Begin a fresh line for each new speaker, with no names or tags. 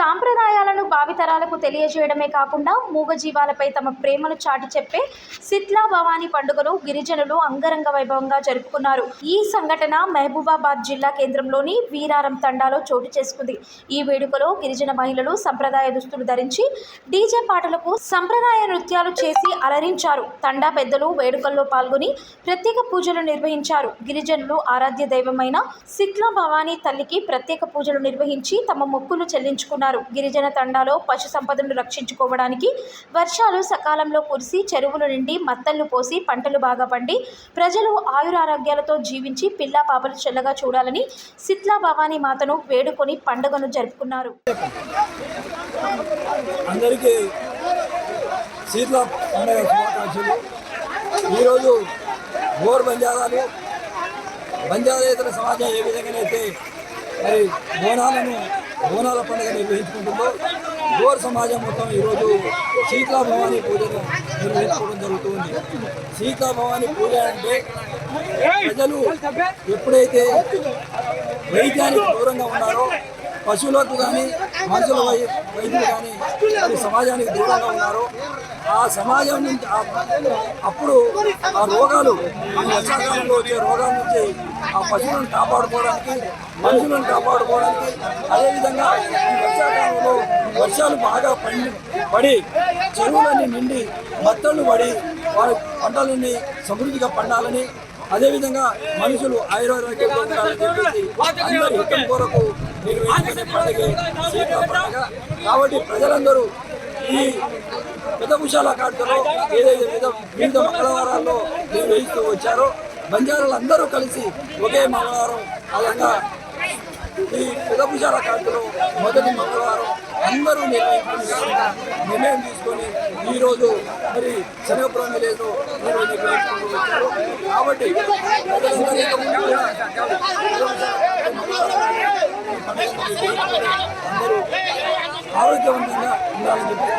సాంప్రదాయాలను భావితరాలకు తెలియజేయడమే కాకుండా మూగజీవాలపై తమ ప్రేమను చాటి చెప్పే శీత్లా భవానీ పండుగను గిరిజనులు అంగరంగ వైభవంగా జరుపుకున్నారు. ఈ సంఘటన మహబూబాబాద్ జిల్లా కేంద్రంలోని వీరారం తండాలో చోటు చేసుకుంది. ఈ వేడుకలో గిరిజన మహిళలు సంప్రదాయ దుస్తులు ధరించి డీజే పాటలకు సంప్రదాయ నృత్యాలు చేసి అలరించారు. తండా పెద్దలు వేడుకల్లో పాల్గొని ప్రత్యేక పూజలు నిర్వహించారు. గిరిజనులు ఆరాధ్య దైవమైన శీత్లా భవానీ తల్లికి ప్రత్యేక పూజలు నిర్వహించి తమ మొక్కులు చెల్లించుకున్నారు. గిరిజన తండాలో పశు సంపదను రక్షించుకోవడానికి వర్షాలు సకాలంలో కురిసి చెరువుల నుండి మత్తళ్లు పోసి పంటలు బాగా పండి ప్రజలు ఆయురారోగ్యాలతో జీవించి పిల్లా పాపలు చల్లగా చూడాలని శీత్లా భవానీ మాతను వేడుకొని పండుగను జరుపుకున్నారు.
అందరికీ శీత్లా పండుగ శుభాకాంక్షలు. ఈరోజు గోర్ బంజారాయేతర సమాజం ఏ విధంగానైతే మరి బోనాల పండుగ నిర్వహించుకుంటుందో గోర్ సమాజం మొత్తం ఈరోజు శీత్లా భవానీ పూజను నిర్వహించుకోవడం జరుగుతుంది. శీత్లా భవానీ పూజ అంటే ప్రజలు ఎప్పుడైతే వైద్యానికి దూరంగా ఉన్నారో, పశువులకు కానీ మనుషుల వైద్యులు కానీ సమాజానికి దూరంగా ఉన్నారో ఆ సమాజం నుంచి అప్పుడు ఆ రోగాలు వర్షాకాలంలో వచ్చే రోగాల నుంచి ఆ పశువులను కాపాడుకోవడానికి, మనుషులను కాపాడుకోవడానికి, అదేవిధంగా ఈ వర్షాకాలంలో వర్షాలు బాగా పడి చెరువులన్నీ నిండి మత్తళ్ళు పడి వారి పంటలన్నీ సమృద్ధిగా పండాలని, అదేవిధంగా మనుషులు ఆయురారోగ్యంగా ఉండాలని చెప్పేసి అందరి హితం కొరకు నిర్వహించే పండుగ శీత్లా పండుగ. కాబట్టి ప్రజలందరూ ఈ పెద్దభుషాల కార్డులో ఏదైతే వివిధ మంగళవారాల్లో నిర్వహిస్తూ వచ్చారో బంజారాలందరూ కలిసి ఒకే మంగళవారం అలాగా ఈ పెద్దభుషాల కార్డులో మొదటి మంగళవారం అందరూ నిర్ణయం తీసుకొని ఈరోజు మరి శనగపురం విలేజ్లో నిర్వహించుకుంటూ వచ్చారు. కాబట్టి అందరూ ఆరోగ్యవంతంగా ఉండాలని చెప్పి